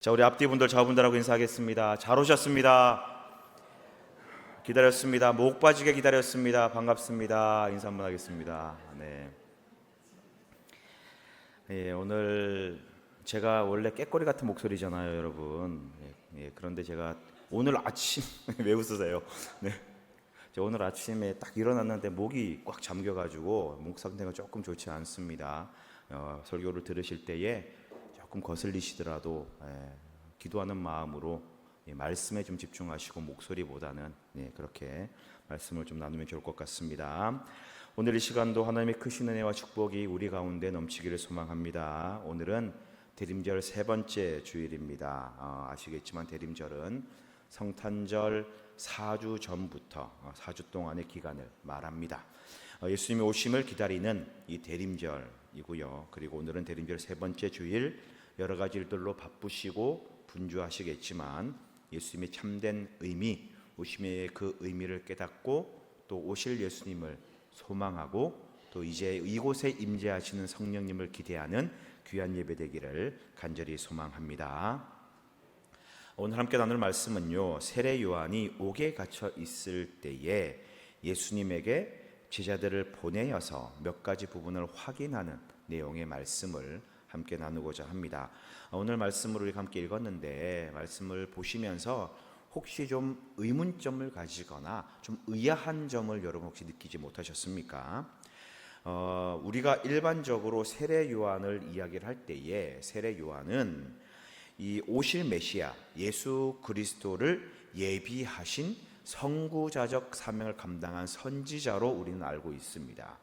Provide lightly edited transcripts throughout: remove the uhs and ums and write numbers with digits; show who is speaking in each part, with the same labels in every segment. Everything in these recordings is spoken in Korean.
Speaker 1: 자, 우리 앞뒤 분들 좌분들하고 인사하겠습니다. 잘 오셨습니다. 기다렸습니다. 목 빠지게 기다렸습니다. 반갑습니다. 인사 한번 하겠습니다. 네. 오늘 제가 원래 깨꼬리 같은 목소리잖아요, 여러분. 그런데 제가 오늘 아침 왜 웃으세요? 네. 제가 오늘 아침에 딱 일어났는데 목이 꽉 잠겨가지고 목 상태가 조금 좋지 않습니다. 설교를 들으실 때에 조금 거슬리시더라도 기도하는 마음으로 말씀에 좀 집중하시고 목소리보다는 그렇게 말씀을 좀 나누면 좋을 것 같습니다. 오늘 이 시간도 하나님의 크신 은혜와 축복이 우리 가운데 넘치기를 소망합니다. 오늘은 대림절 세 번째 주일입니다. 아시겠지만 대림절은 성탄절 4주 전부터 4주 동안의 기간을 말합니다. 예수님의 오심을 기다리는 이 대림절이고요. 그리고 오늘은 대림절 세 번째 주일, 여러 가지 일들로 바쁘시고 분주하시겠지만 예수님의 참된 의미, 오심의 그 의미를 깨닫고 또 오실 예수님을 소망하고 또 이제 이곳에 임재하시는 성령님을 기대하는 귀한 예배 되기를 간절히 소망합니다. 오늘 함께 나눌 말씀은요, 세례 요한이 옥에 갇혀 있을 때에 예수님에게 제자들을 보내어서 몇 가지 부분을 확인하는 내용의 말씀을 함께 나누고자 합니다. 오늘 말씀을 우리가 함께 읽었는데 말씀을 보시면서 혹시 좀 의문점을 가지거나 좀 의아한 점을 여러분 혹시 느끼지 못하셨습니까? 우리가 일반적으로 세례 요한을 이야기를 할 때에 세례 요한은 이 오실 메시아 예수 그리스도를 예비하신 선구자적 사명을 감당한 선지자로 우리는 알고 있습니다.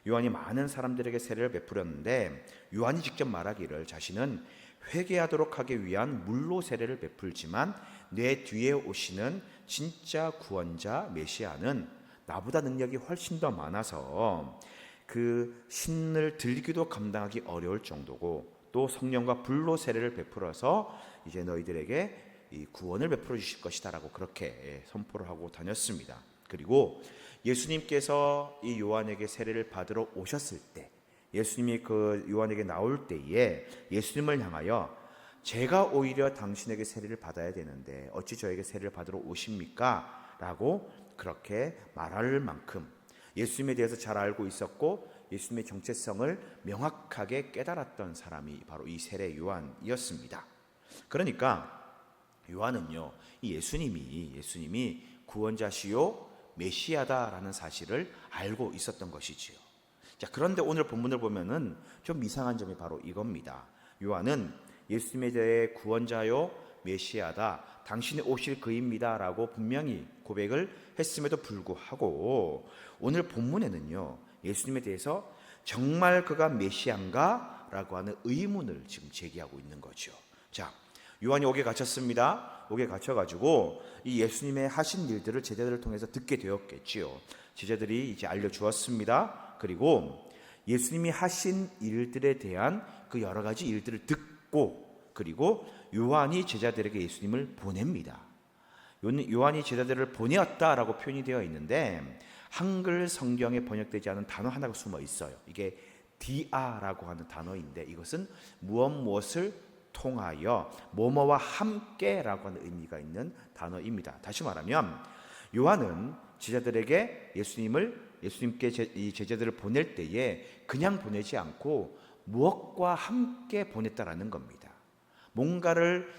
Speaker 1: 요한이 많은 사람들에게 세례를 베풀었는데 요한이 직접 말하기를 자신은 회개하도록 하기 위한 물로 세례를 베풀지만 내 뒤에 오시는 진짜 구원자 메시아는 나보다 능력이 훨씬 더 많아서 그 신을 들기도 감당하기 어려울 정도고 또 성령과 불로 세례를 베풀어서 이제 너희들에게 이 구원을 베풀어 주실 것이다 라고 그렇게 선포를 하고 다녔습니다. 그리고 예수님께서 이 요한에게 세례를 받으러 오셨을 때 예수님이 그 요한에게 나올 때에 예수님을 향하여 제가 오히려 당신에게 세례를 받아야 되는데 어찌 저에게 세례를 받으러 오십니까? 라고 그렇게 말할 만큼 예수님에 대해서 잘 알고 있었고 예수님의 정체성을 명확하게 깨달았던 사람이 바로 이 세례 요한이었습니다. 그러니까 요한은요, 이 예수님이 구원자시요 메시아다라는 사실을 알고 있었던 것이지요. 자, 그런데 오늘 본문을 보면은 좀 이상한 점이 바로 이겁니다. 요한은 예수님에 대해 구원자요 메시아다, 당신이 오실 그입니다라고 분명히 고백을 했음에도 불구하고 오늘 본문에는요, 예수님에 대해서 정말 그가 메시아인가? 라고 하는 의문을 지금 제기하고 있는 거죠. 자, 요한이 옥에 갇혔습니다. 옥에 갇혀가지고 이 예수님의 하신 일들을 제자들을 통해서 듣게 되었겠지요. 제자들이 이제 알려주었습니다. 그리고 예수님이 하신 일들에 대한 그 여러 가지 일들을 듣고 그리고 요한이 제자들에게 예수님을 보냅니다. 요한이 제자들을 보내었다라고 표현이 되어 있는데 한글 성경에 번역되지 않은 단어 하나가 숨어 있어요. 이게 디아라고 하는 단어인데 이것은 무엇을 통하여 뭐뭐와 함께라고 하는 의미가 있는 단어입니다. 다시 말하면 요한은 제자들에게 예수님께 이 제자들을 보낼 때에 그냥 보내지 않고 무엇과 함께 보냈다라는 겁니다. 뭔가를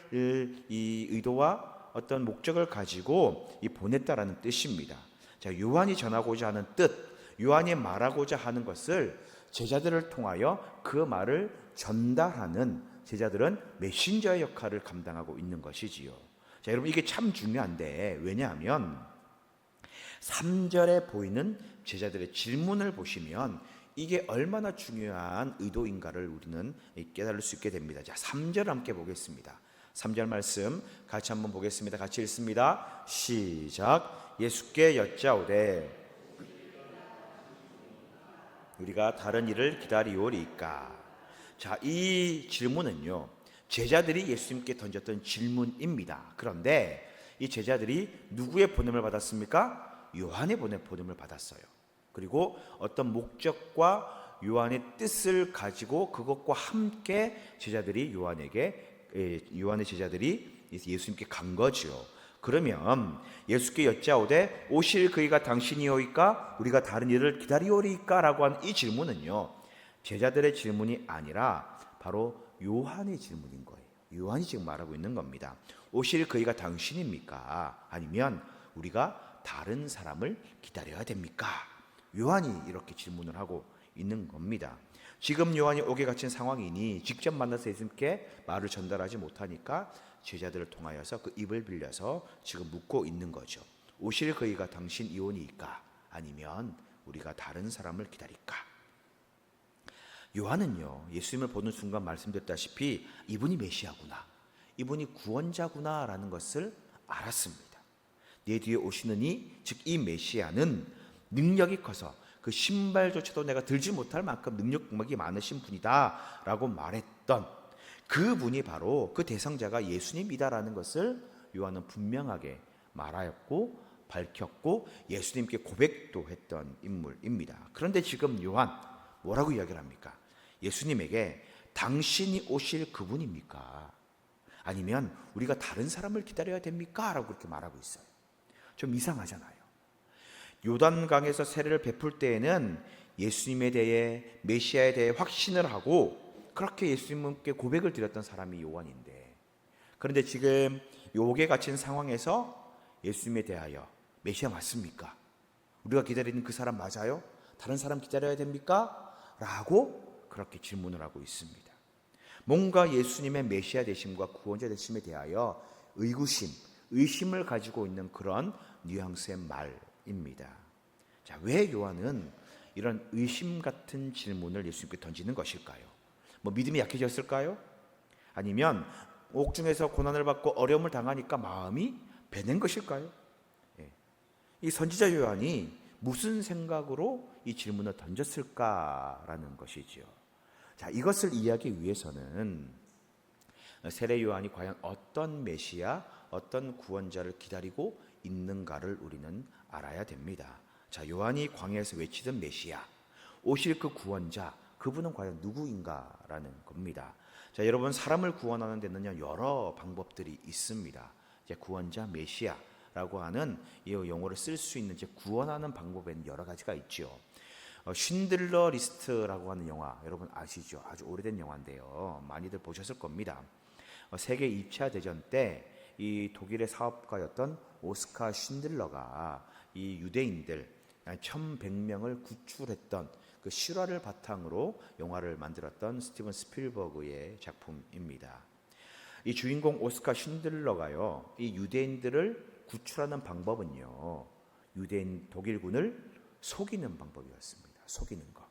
Speaker 1: 이 의도와 어떤 목적을 가지고 이 보냈다라는 뜻입니다. 자, 요한이 전하고자 하는 뜻, 요한이 말하고자 하는 것을 제자들을 통하여 그 말을 전달하는 제자들은 메신저의 역할을 감당하고 있는 것이지요. 자, 여러분 이게 참 중요한데 왜냐하면 3절에 보이는 제자들의 질문을 보시면 이게 얼마나 중요한 의도인가를 우리는 깨달을 수 있게 됩니다. 자, 3절 함께 보겠습니다. 3절 말씀 같이 한번 보겠습니다. 같이 읽습니다. 시작. 예수께 여짜오되 우리가 다른 일을 기다리오리까. 자, 이 질문은요, 제자들이 예수님께 던졌던 질문입니다. 그런데 이 제자들이 누구의 보냄을 받았습니까? 요한의 보냄을 받았어요. 그리고 어떤 목적과 요한의 뜻을 가지고 그것과 함께 제자들이 요한에게 요한의 제자들이 예수님께 간 거죠. 그러면 예수께 여짜오되 오실 그이가 당신이오이까 우리가 다른 이를 기다리오리까 라고 한 이 질문은요, 제자들의 질문이 아니라 바로 요한의 질문인 거예요. 요한이 지금 말하고 있는 겁니다. 오실 그이가 당신입니까? 아니면 우리가 다른 사람을 기다려야 됩니까? 요한이 이렇게 질문을 하고 있는 겁니다. 지금 요한이 옥에 갇힌 상황이니 직접 만나서 예수님께 말을 전달하지 못하니까 제자들을 통하여서 그 입을 빌려서 지금 묻고 있는 거죠. 오실 그이가 당신 이오니이까? 아니면 우리가 다른 사람을 기다릴까? 요한은요, 예수님을 보는 순간 말씀드렸다시피 이분이 메시아구나, 이분이 구원자구나 라는 것을 알았습니다. 내 뒤에 오시는 즉 이 메시아는 능력이 커서 그 신발조차도 내가 들지 못할 만큼 능력이 많으신 분이다 라고 말했던 그분이 바로 그 대상자가 예수님이다라는 것을 요한은 분명하게 말하였고 밝혔고 예수님께 고백도 했던 인물입니다. 그런데 지금 요한 뭐라고 이야기를 합니까? 예수님에게 당신이 오실 그분입니까? 아니면 우리가 다른 사람을 기다려야 됩니까? 라고 그렇게 말하고 있어요. 좀 이상하잖아요. 요단강에서 세례를 베풀 때에는 예수님에 대해, 메시아에 대해 확신을 하고 그렇게 예수님께 고백을 드렸던 사람이 요한인데, 그런데 지금 옥에 갇힌 상황에서 예수님에 대하여 메시아 맞습니까? 우리가 기다리는 그 사람 맞아요? 다른 사람 기다려야 됩니까? 라고 그렇게 질문을 하고 있습니다. 뭔가 예수님의 메시아 되심과 구원자 되심에 대하여 의심을 가지고 있는 그런 뉘앙스의 말입니다. 자, 왜 요한은 이런 의심 같은 질문을 예수님께 던지는 것일까요? 믿음이 약해졌을까요? 아니면 옥중에서 고난을 받고 어려움을 당하니까 마음이 배는 것일까요? 이 선지자 요한이 무슨 생각으로 이 질문을 던졌을까라는 것이지요. 자, 이것을 이해하기 위해서는 세례 요한이 과연 어떤 메시아, 어떤 구원자를 기다리고 있는가를 우리는 알아야 됩니다. 자, 요한이 광야에서 외치던 메시아, 오실 그 구원자, 그분은 과연 누구인가라는 겁니다. 자, 여러분, 사람을 구원하는 데는요, 여러 방법들이 있습니다. 이제 구원자, 메시아라고 하는 이 용어를 쓸 수 있는 이제 구원하는 방법에는 여러 가지가 있죠. 쉰들러 리스트라고 하는 영화 여러분 아시죠? 아주 오래된 영화인데요. 많이들 보셨을 겁니다. 세계 2차 대전 때 이 독일의 사업가였던 오스카 쉰들러가 이 유대인들 1100명을 구출했던 그 실화를 바탕으로 영화를 만들었던 스티븐 스필버그의 작품입니다. 이 주인공 오스카 쉰들러가요, 이 유대인들을 구출하는 방법은요, 유대인 독일군을 속이는 방법이었습니다. 속이는 것.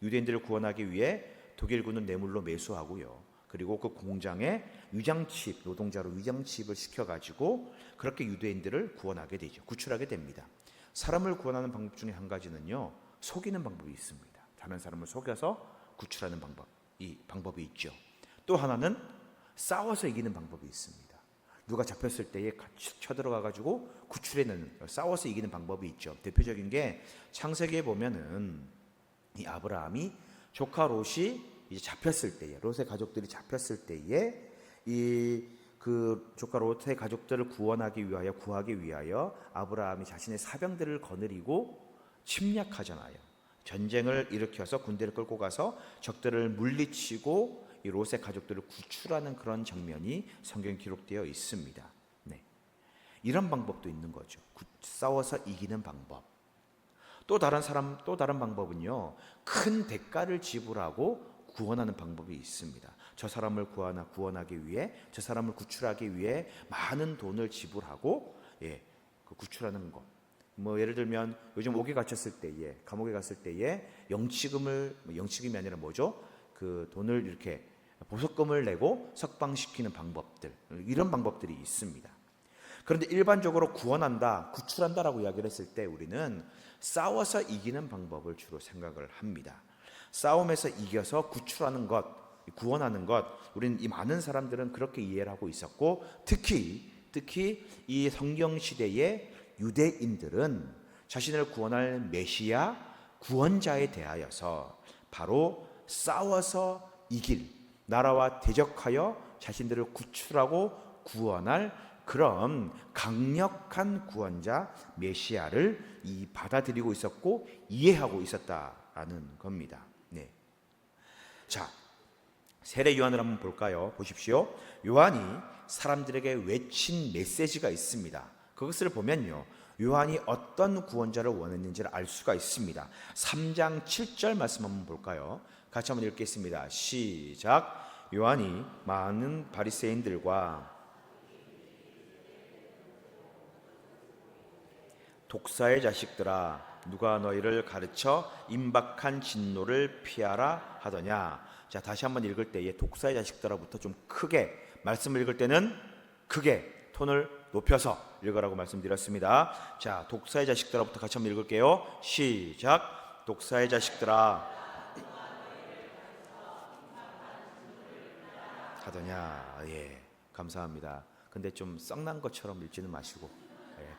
Speaker 1: 유대인들을 구원하기 위해 독일군은 뇌물로 매수하고요. 그리고 그 공장에 위장칩, 노동자로 위장칩을 시켜가지고 그렇게 유대인들을 구원하게 되죠. 구출하게 됩니다. 사람을 구원하는 방법 중에 한 가지는요, 속이는 방법이 있습니다. 다른 사람을 속여서 구출하는 방법, 이 방법이 있죠. 또 하나는 싸워서 이기는 방법이 있습니다. 누가 잡혔을 때에 같이 쳐들어가가지고 구출해내는, 싸워서 이기는 방법이 있죠. 대표적인 게 창세기에 보면은 이 아브라함이 조카 롯이 이제 잡혔을 때에, 롯의 가족들이 잡혔을 때에 그 조카 롯의 가족들을 구하기 위하여 아브라함이 자신의 사병들을 거느리고 침략하잖아요. 전쟁을 일으켜서 군대를 끌고 가서 적들을 물리치고 이 롯의 가족들을 구출하는 그런 장면이 성경에 기록되어 있습니다. 네. 이런 방법도 있는 거죠. 싸워서 이기는 방법. 또 다른 방법은요, 큰 대가를 지불하고 구원하는 방법이 있습니다. 저 사람을 구원하기 위해, 저 사람을 구출하기 위해 많은 돈을 지불하고 그 구출하는 것. 예를 들면 요즘 옥에 갇혔을 때에, 감옥에 갔을 때에 영치금이 아니라 뭐죠? 그 돈을 이렇게 보석금을 내고 석방시키는 방법들, 이런 방법들이 있습니다. 그런데 일반적으로 구원한다, 구출한다라고 이야기를 했을 때 우리는 싸워서 이기는 방법을 주로 생각을 합니다. 싸움에서 이겨서 구출하는 것, 구원하는 것, 우리는 이 많은 사람들은 그렇게 이해를 하고 있었고, 특히 이 성경 시대의 유대인들은 자신을 구원할 메시아, 구원자에 대하여서 바로 싸워서 이길, 나라와 대적하여 자신들을 구출하고 구원할 그런 강력한 구원자 메시아를 받아들이고 있었고 이해하고 있었다라는 겁니다. 네. 자, 세례 요한을 한번 볼까요? 보십시오. 요한이 사람들에게 외친 메시지가 있습니다. 그것을 보면요, 요한이 어떤 구원자를 원했는지를 알 수가 있습니다. 3장 7절 말씀 한번 볼까요? 같이 한번 읽겠습니다. 시작. 요한이 많은 바리새인들과 독사의 자식들아, 누가 너희를 가르쳐 임박한 진노를 피하라 하더냐. 자, 다시 한번 읽을 때에 독사의 자식들아부터 좀 크게, 말씀을 읽을 때는 크게 톤을 높여서 읽으라고 말씀드렸습니다. 자, 독사의 자식들아부터 같이 한번 읽을게요. 시작. 독사의 자식들아 하더냐. 예, 감사합니다. 근데 좀 썩난 것처럼 읽지는 마시고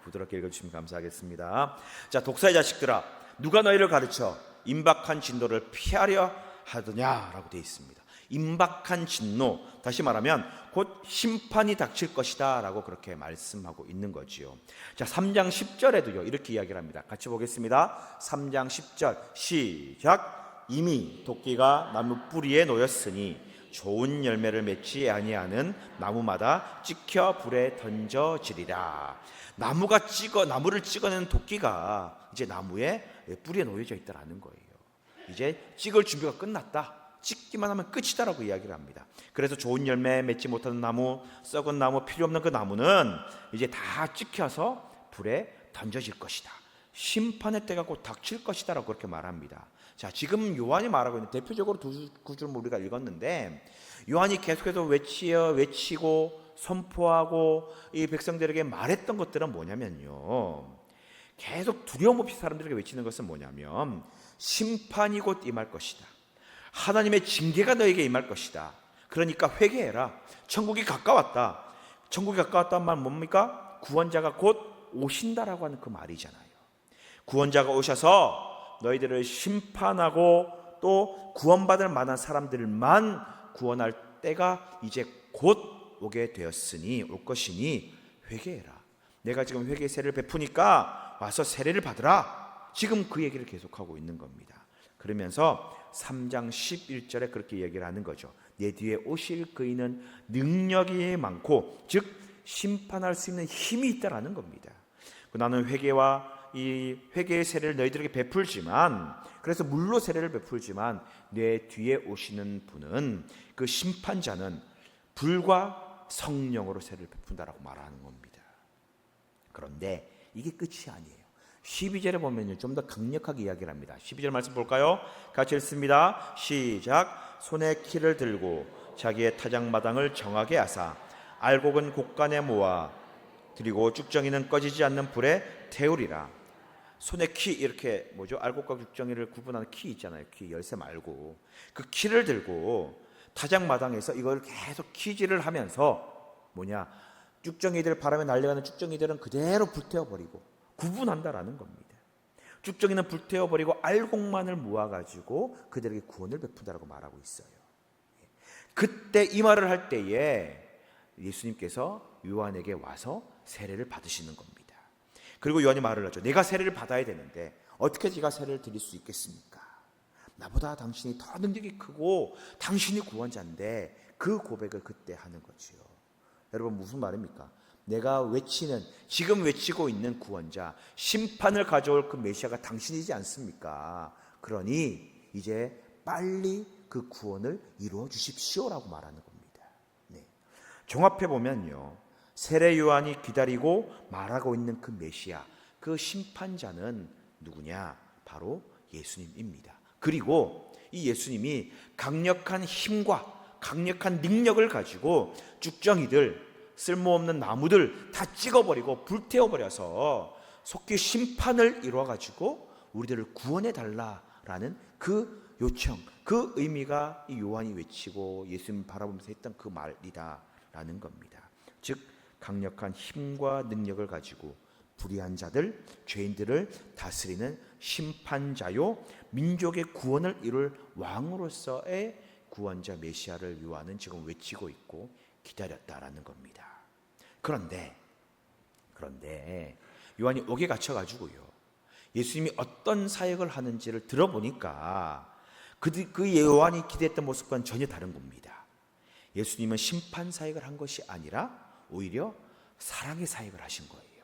Speaker 1: 부드럽게 읽어주시면 감사하겠습니다. 자, 독사의 자식들아, 누가 너희를 가르쳐 임박한 진노를 피하려 하더냐라고 되어 있습니다. 임박한 진노, 다시 말하면 곧 심판이 닥칠 것이다 라고 그렇게 말씀하고 있는 거지요. 자, 3장 10절에도요 이렇게 이야기를 합니다. 같이 보겠습니다. 3장 10절 시작. 이미 도끼가 나무 뿌리에 놓였으니 좋은 열매를 맺지 아니하는 나무마다 찍혀 불에 던져지리라. 나무를 찍어내는 도끼가 이제 나무의 뿌리에 놓여져 있다라는 거예요. 이제 찍을 준비가 끝났다, 찍기만 하면 끝이다라고 이야기를 합니다. 그래서 좋은 열매 맺지 못하는 나무, 썩은 나무, 필요 없는 그 나무는 이제 다 찍혀서 불에 던져질 것이다. 심판의 때가 곧 닥칠 것이다 라고 그렇게 말합니다. 자, 지금 요한이 말하고 있는 대표적으로 두 구절 우리가 읽었는데, 요한이 계속해서 외치고 선포하고 이 백성들에게 말했던 것들은 뭐냐면요, 계속 두려움 없이 사람들에게 외치는 것은 뭐냐면 심판이 곧 임할 것이다. 하나님의 징계가 너에게 임할 것이다. 그러니까 회개해라. 천국이 가까웠다. 천국이 가까웠다는 말은 뭡니까? 구원자가 곧 오신다라고 하는 그 말이잖아요. 구원자가 오셔서 너희들을 심판하고 또 구원받을 만한 사람들만 구원할 때가 이제 곧 오게 되었으니, 올 것이니 회개해라. 내가 지금 회개 세례를 베푸니까 와서 세례를 받으라. 지금 그 얘기를 계속하고 있는 겁니다. 그러면서 3장 11절에 그렇게 얘기를 하는 거죠. 내 뒤에 오실 그이는 능력이 많고 즉 심판할 수 있는 힘이 있다라는 겁니다. 나는 이 회개의 세례를 너희들에게 베풀지만, 그래서 물로 세례를 베풀지만 내 뒤에 오시는 분은, 그 심판자는 불과 성령으로 세례를 베푼다라고 말하는 겁니다. 그런데 이게 끝이 아니에요. 12절에 보면 좀 더 강력하게 이야기를 합니다. 12절 말씀 볼까요? 같이 읽습니다. 시작. 손에 키를 들고 자기의 타작마당을 정하게 하사 알곡은 곡간에 모아 그리고 쭉정이는 꺼지지 않는 불에 태우리라. 손에 키, 이렇게 알곡과 쭉정이를 구분하는 키 있잖아요. 키, 열쇠 말고 그 키를 들고 타작마당에서 이걸 계속 키질을 하면서 쭉정이들, 바람에 날려가는 쭉정이들은 그대로 불태워버리고 구분한다라는 겁니다. 쭉정이는 불태워버리고 알곡만을 모아가지고 그들에게 구원을 베푼다라고 말하고 있어요. 그때 이 말을 할 때에 예수님께서 요한에게 와서 세례를 받으시는 겁니다. 그리고 요한이 말을 하죠. 내가 세례를 받아야 되는데 어떻게 제가 세례를 드릴 수 있겠습니까? 나보다 당신이 더 능력이 크고 당신이 구원자인데, 그 고백을 그때 하는 거지요. 여러분, 무슨 말입니까? 내가 지금 외치고 있는 구원자, 심판을 가져올 그 메시아가 당신이지 않습니까? 그러니 이제 빨리 그 구원을 이루어 주십시오라고 말하는 겁니다. 네. 종합해 보면요, 세례 요한이 기다리고 말하고 있는 그 메시아, 그 심판자는 누구냐? 바로 예수님입니다. 그리고 이 예수님이 강력한 힘과 강력한 능력을 가지고 쭉정이들, 쓸모없는 나무들 다 찍어버리고 불태워버려서 속히 심판을 이루어가지고 우리들을 구원해 달라라는 그 요청, 그 의미가 이 요한이 외치고 예수님 바라보면서 했던 그 말이다라는 겁니다. 즉 강력한 힘과 능력을 가지고 불의한 자들, 죄인들을 다스리는 심판자요, 민족의 구원을 이룰 왕으로서의 구원자 메시아를 요한은 지금 외치고 있고 기다렸다라는 겁니다. 그런데 요한이 옥에 갇혀가지고요, 예수님이 어떤 사역을 하는지를 들어보니까 그 요한이 기대했던 모습과는 전혀 다른 겁니다. 예수님은 심판 사역을 한 것이 아니라 오히려 사랑의 사역을 하신 거예요.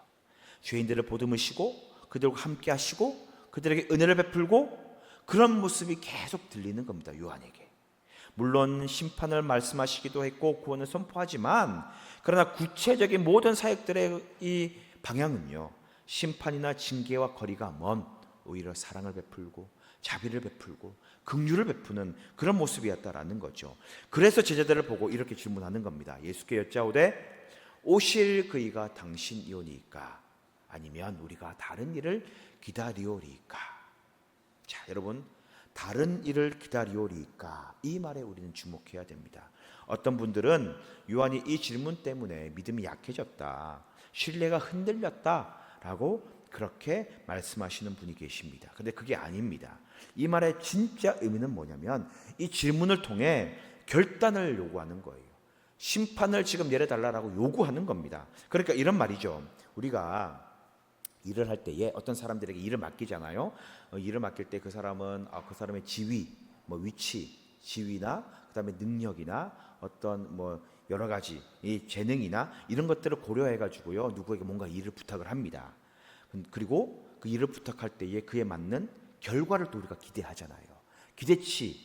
Speaker 1: 죄인들을 보듬으시고 그들과 함께 하시고 그들에게 은혜를 베풀고, 그런 모습이 계속 들리는 겁니다, 요한에게. 물론 심판을 말씀하시기도 했고 구원을 선포하지만, 그러나 구체적인 모든 사역들의 이 방향은요, 심판이나 징계와 거리가 먼 오히려 사랑을 베풀고 자비를 베풀고 긍휼을 베푸는 그런 모습이었다라는 거죠. 그래서 제자들을 보고 이렇게 질문하는 겁니다. 예수께 여짜오되 오실 그이가 당신이오니까 아니면 우리가 다른 일을 기다리오리까. 자, 여러분, 다른 일을 기다리오리까, 이 말에 우리는 주목해야 됩니다. 어떤 분들은 요한이 이 질문 때문에 믿음이 약해졌다, 신뢰가 흔들렸다라고 그렇게 말씀하시는 분이 계십니다. 그런데 그게 아닙니다. 이 말의 진짜 의미는 뭐냐면 이 질문을 통해 결단을 요구하는 거예요. 심판을 지금 내려달라고 요구하는 겁니다. 그러니까 이런 말이죠. 우리가 일을 할 때에 어떤 사람들에게 일을 맡기잖아요. 일을 맡길 때 그 사람은 그 사람의 지위, 위치, 지위나 그다음에 능력이나 어떤 여러 가지 이 재능이나 이런 것들을 고려해 가지고요, 누구에게 뭔가 일을 부탁을 합니다. 그리고 그 일을 부탁할 때에 그에 맞는 결과를 또 우리가 기대하잖아요.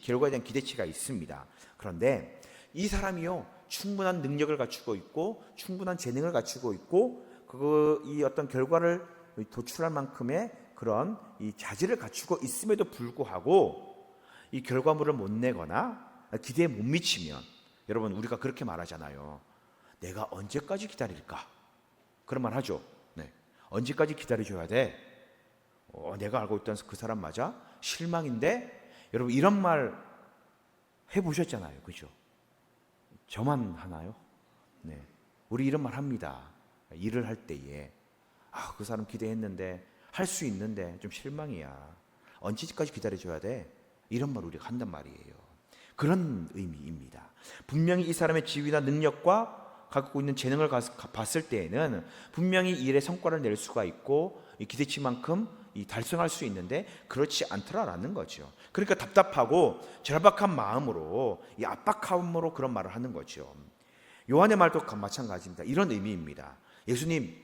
Speaker 1: 결과에 대한 기대치가 있습니다. 그런데 이 사람이요, 충분한 능력을 갖추고 있고 충분한 재능을 갖추고 있고 이 어떤 결과를 도출할 만큼의 그런 이 자질을 갖추고 있음에도 불구하고 이 결과물을 못 내거나 기대에 못 미치면, 여러분, 우리가 그렇게 말하잖아요. 내가 언제까지 기다릴까? 그런 말 하죠. 네. 언제까지 기다려줘야 돼? 내가 알고 있던 그 사람 맞아? 실망인데? 여러분, 이런 말 해보셨잖아요. 그죠? 저만 하나요? 네. 우리 이런 말 합니다. 일을 할 때에 그 사람 기대했는데 할 수 있는데 좀 실망이야. 언제까지 기다려줘야 돼? 이런 말 우리가 한단 말이에요. 그런 의미입니다. 분명히 이 사람의 지위나 능력과 갖고 있는 재능을 봤을 때에는 분명히 이 일의 성과를 낼 수가 있고 기대치만큼 달성할 수 있는데 그렇지 않더라라는 거죠. 그러니까 답답하고 절박한 마음으로, 이 압박함으로 그런 말을 하는 거죠. 요한의 말도 마찬가지입니다. 이런 의미입니다. 예수님,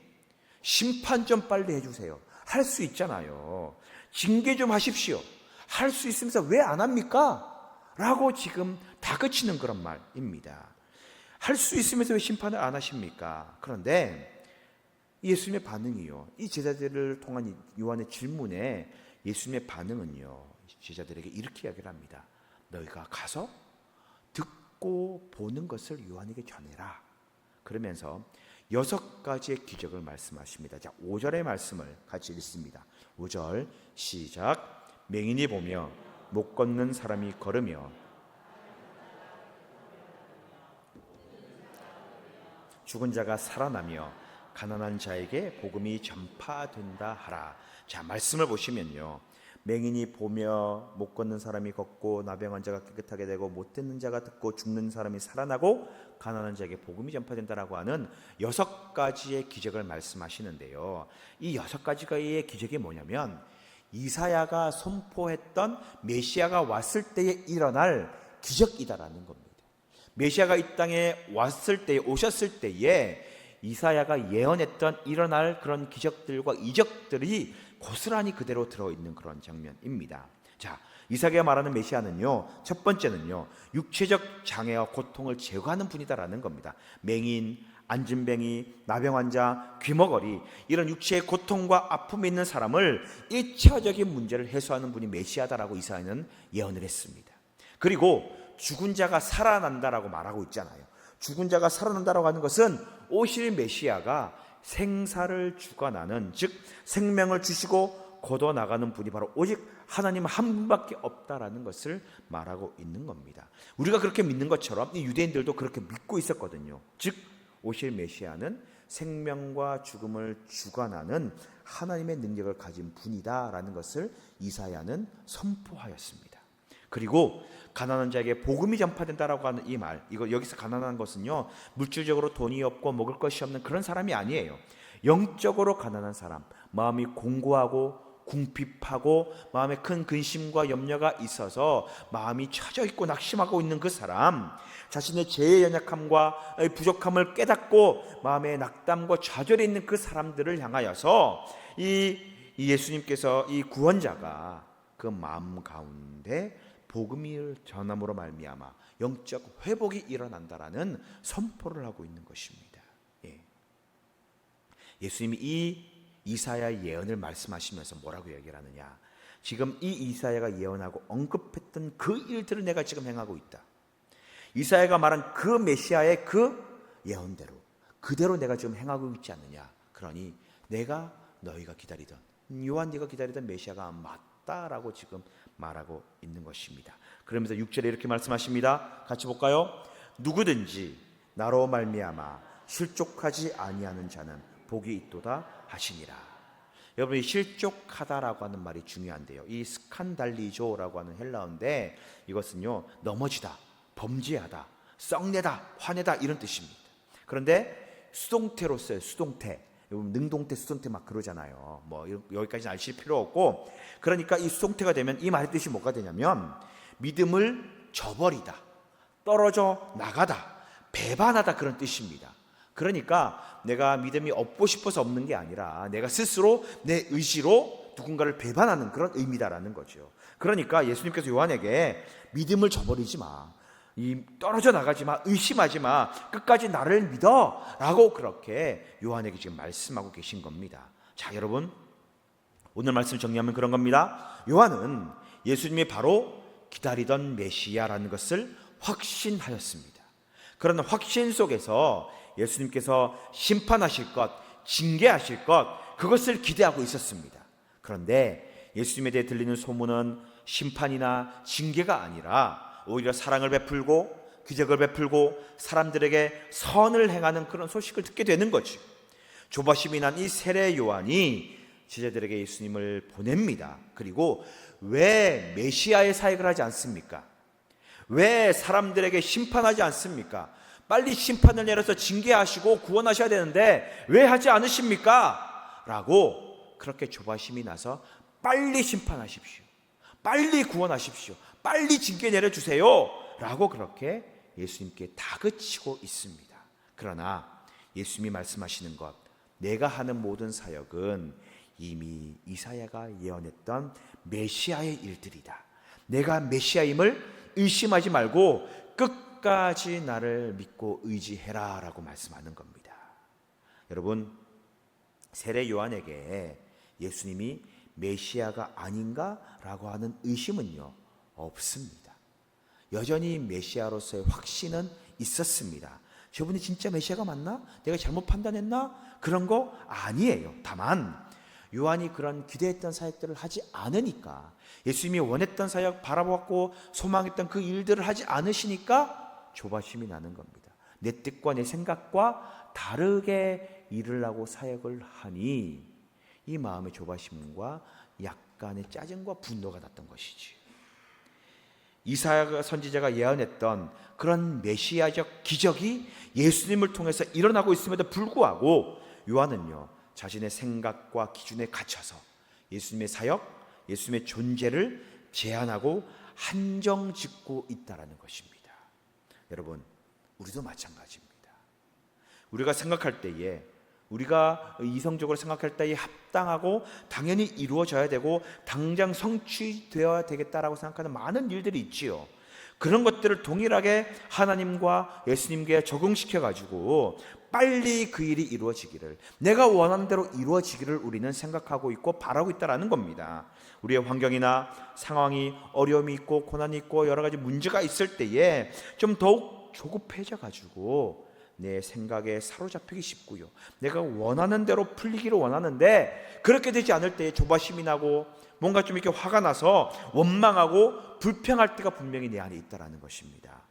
Speaker 1: 심판 좀 빨리 해주세요. 할 수 있잖아요. 징계 좀 하십시오. 할 수 있으면서 왜 안 합니까? 라고 지금 다그치는 그런 말입니다. 할 수 있으면서 왜 심판을 안 하십니까? 그런데 예수님의 반응이요, 이 제자들을 통한 요한의 질문에 예수님의 반응은요, 제자들에게 이렇게 이야기를 합니다. 너희가 가서 듣고 보는 것을 요한에게 전해라. 그러면서 6가지의 기적을 말씀하십니다. 자, 5절의 말씀을 같이 읽습니다. 5절 시작. 맹인이 보며 못 걷는 사람이 걸으며 죽은 자가 살아나며 가난한 자에게 복음이 전파된다 하라. 자, 말씀을 보시면요, 맹인이 보며 못 걷는 사람이 걷고 나병 환자가 깨끗하게 되고 못 듣는 자가 듣고 죽는 사람이 살아나고 가난한 자에게 복음이 전파된다라고 하는 6가지의 기적을 말씀하시는데요, 이 6가지의 기적이 뭐냐면 이사야가 선포했던 메시아가 왔을 때에 일어날 기적이다라는 겁니다. 메시아가 이 땅에 오셨을 때에 이사야가 예언했던 일어날 그런 기적들과 이적들이 고스란히 그대로 들어있는 그런 장면입니다. 자, 이사야가 말하는 메시아는요, 첫 번째는요, 육체적 장애와 고통을 제거하는 분이다라는 겁니다. 맹인, 안진뱅이, 나병 환자, 귀머거리, 이런 육체의 고통과 아픔이 있는 사람을 1차적인 문제를 해소하는 분이 메시아다라고 이사야는 예언을 했습니다. 그리고 죽은 자가 살아난다라고 말하고 있잖아요. 죽은 자가 살아난다라고 하는 것은 오실 메시아가 생사를 주관하는, 즉 생명을 주시고 걷어나가는 분이 바로 오직 하나님 한 분밖에 없다라는 것을 말하고 있는 겁니다. 우리가 그렇게 믿는 것처럼 이 유대인들도 그렇게 믿고 있었거든요. 즉 오실 메시아는 생명과 죽음을 주관하는 하나님의 능력을 가진 분이다라는 것을 이사야는 선포하였습니다. 그리고 가난한 자에게 복음이 전파된다라고 하는 이 말, 이거 여기서 가난한 것은요, 물질적으로 돈이 없고 먹을 것이 없는 그런 사람이 아니에요. 영적으로 가난한 사람, 마음이 공고하고 궁핍하고 마음에 큰 근심과 염려가 있어서 마음이 처져 있고 낙심하고 있는 그 사람, 자신의 죄의 연약함과 부족함을 깨닫고 마음에 낙담과 좌절해 있는 그 사람들을 향하여서 이 예수님께서, 이 구원자가 그 마음 가운데 복음을 전함으로 말미암아 영적 회복이 일어난다라는 선포를 하고 있는 것입니다. 예수님이 이 이사야의 예언을 말씀하시면서 뭐라고 얘기를 하느냐, 지금 이 이사야가 예언하고 언급했던 그 일들을 내가 지금 행하고 있다. 이사야가 말한 그 메시아의 그 예언대로 그대로 내가 지금 행하고 있지 않느냐. 그러니 내가 너희가 기다리던, 요한 네가 기다리던 메시아가 맞다라고 지금 말하고 있는 것입니다. 그러면서 6절에 이렇게 말씀하십니다. 같이 볼까요? 누구든지 나로 말미암아 실족하지 아니하는 자는 복이 있도다 하시니라. 여러분, 이 실족하다라고 하는 말이 중요한데요, 이 스칸달리조라고 하는 헬라어인데 이것은요, 넘어지다, 범죄하다, 썩내다, 화내다 이런 뜻입니다. 그런데 수동태로 써요. 수동태. 능동태, 수동태 막 그러잖아요. 뭐 여기까지는 아실 필요 없고, 그러니까 이 수동태가 되면 이 말의 뜻이 뭐가 되냐면 믿음을 저버리다, 떨어져 나가다, 배반하다 그런 뜻입니다. 그러니까 내가 믿음이 없고 싶어서 없는 게 아니라 내가 스스로 내 의지로 누군가를 배반하는 그런 의미다라는 거죠. 그러니까 예수님께서 요한에게 믿음을 저버리지 마, 떨어져 나가지 마, 의심하지 마, 끝까지 나를 믿어 라고 그렇게 요한에게 지금 말씀하고 계신 겁니다. 자, 여러분, 오늘 말씀 정리하면 그런 겁니다. 요한은 예수님이 바로 기다리던 메시아라는 것을 확신하였습니다. 그런 확신 속에서 예수님께서 심판하실 것, 징계하실 것, 그것을 기대하고 있었습니다. 그런데 예수님에 대해 들리는 소문은 심판이나 징계가 아니라 오히려 사랑을 베풀고 기적을 베풀고 사람들에게 선을 행하는 그런 소식을 듣게 되는 거죠. 조바심이 난 이 세례 요한이 제자들에게 예수님을 보냅니다. 그리고 왜 메시아의 사역을 하지 않습니까? 왜 사람들에게 심판하지 않습니까? 빨리 심판을 내려서 징계하시고 구원하셔야 되는데 왜 하지 않으십니까? 라고 그렇게 조바심이 나서 빨리 심판하십시오, 빨리 구원하십시오, 빨리 징계 내려주세요 라고 그렇게 예수님께 다그치고 있습니다. 그러나 예수님이 말씀하시는 것, 내가 하는 모든 사역은 이미 이사야가 예언했던 메시아의 일들이다. 내가 메시아임을 의심하지 말고 끝까지 나를 믿고 의지해라 라고 말씀하는 겁니다. 여러분, 세례 요한에게 예수님이 메시아가 아닌가라고 하는 의심은요, 없습니다. 여전히 메시아로서의 확신은 있었습니다. 저분이 진짜 메시아가 맞나? 내가 잘못 판단했나? 그런 거 아니에요. 다만 요한이 그런 기대했던 사역들을 하지 않으니까, 예수님이 원했던 사역, 바라보았고 소망했던 그 일들을 하지 않으시니까 조바심이 나는 겁니다. 내 뜻과 내 생각과 다르게 일을 하고 사역을 하니 이 마음의 조바심과 약간의 짜증과 분노가 났던 것이지. 이사야 선지자가 예언했던 그런 메시아적 기적이 예수님을 통해서 일어나고 있음에도 불구하고 요한은요, 자신의 생각과 기준에 갇혀서 예수님의 사역, 예수님의 존재를 제한하고 한정 짓고 있다는 것입니다. 여러분, 우리도 마찬가지입니다. 우리가 생각할 때에, 우리가 이성적으로 생각할 때에 합당하고 당연히 이루어져야 되고 당장 성취되어야 되겠다라고 생각하는 많은 일들이 있지요. 그런 것들을 동일하게 하나님과 예수님께 적응시켜 가지고 빨리 그 일이 이루어지기를, 내가 원하는 대로 이루어지기를 우리는 생각하고 있고 바라고 있다는 겁니다. 우리의 환경이나 상황이 어려움이 있고 고난이 있고 여러 가지 문제가 있을 때에 좀 더욱 조급해져 가지고 내 생각에 사로잡히기 쉽고요, 내가 원하는 대로 풀리기를 원하는데 그렇게 되지 않을 때에 조바심이 나고 뭔가 좀 이렇게 화가 나서 원망하고 불평할 때가 분명히 내 안에 있다는 것입니다.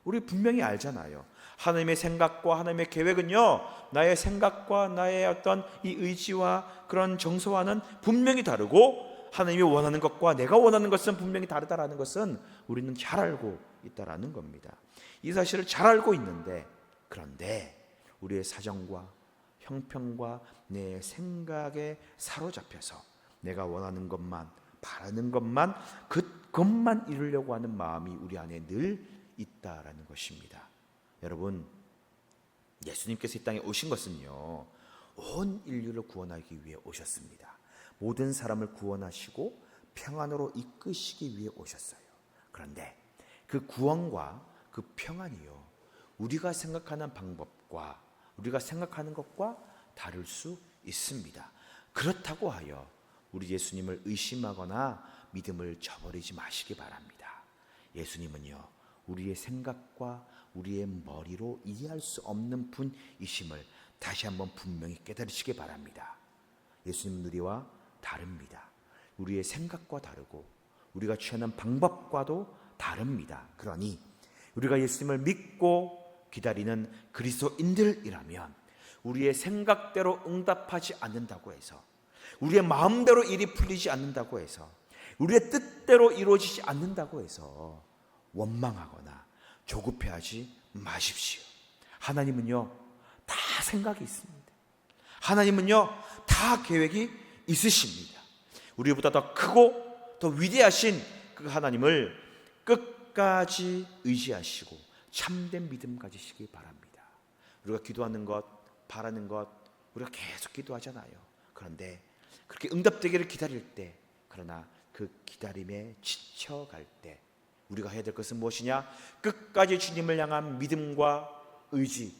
Speaker 1: 우리 분명히 알잖아요. 하나님의 생각과 하나님의 계획은요, 나의 생각과 나의 어떤 이 의지와 그런 정서와는 분명히 다르고 하나님이 원하는 것과 내가 원하는 것은 분명히 다르다라는 것은 우리는 잘 알고 있다라는 겁니다. 이 사실을 잘 알고 있는데, 그런데 우리의 사정과 형편과 내 생각에 사로잡혀서 내가 원하는 것만, 바라는 것만, 그것만 이루려고 하는 마음이 우리 안에 늘 있다라는 것입니다. 여러분, 예수님께서 이 땅에 오신 것은요, 온 인류를 구원하기 위해 오셨습니다. 모든 사람을 구원하시고 평안으로 이끄시기 위해 오셨어요. 그런데 그 구원과 그 평안이요, 우리가 생각하는 방법과 우리가 생각하는 것과 다를 수 있습니다. 그렇다고 하여 우리 예수님을 의심하거나 믿음을 저버리지 마시기 바랍니다. 예수님은요, 우리의 생각과 우리의 머리로 이해할 수 없는 분이심을 다시 한번 분명히 깨달으시기 바랍니다. 예수님은 우리와 다릅니다. 우리의 생각과 다르고 우리가 취하는 방법과도 다릅니다. 그러니 우리가 예수님을 믿고 기다리는 그리스도인들이라면 우리의 생각대로 응답하지 않는다고 해서, 우리의 마음대로 일이 풀리지 않는다고 해서, 우리의 뜻대로 이루어지지 않는다고 해서 원망하거나 조급해하지 마십시오. 하나님은요, 다 생각이 있습니다. 하나님은요, 다 계획이 있으십니다. 우리보다 더 크고 더 위대하신 그 하나님을 끝까지 의지하시고 참된 믿음 가지시기 바랍니다. 우리가 기도하는 것, 바라는 것, 우리가 계속 기도하잖아요. 그런데 그렇게 응답되기를 기다릴 때, 그러나 그 기다림에 지쳐갈 때 우리가 해야 될 것은 무엇이냐? 끝까지 주님을 향한 믿음과 의지,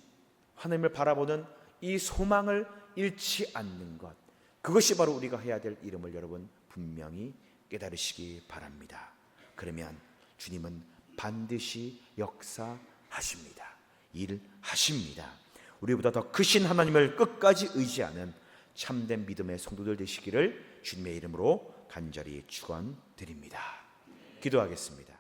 Speaker 1: 하나님을 바라보는 이 소망을 잃지 않는 것, 그것이 바로 우리가 해야 될 일임을 여러분 분명히 깨달으시기 바랍니다. 그러면 주님은 반드시 역사하십니다. 일하십니다. 우리보다 더 크신 하나님을 끝까지 의지하는 참된 믿음의 성도들 되시기를 주님의 이름으로 간절히 축원드립니다. 기도하겠습니다.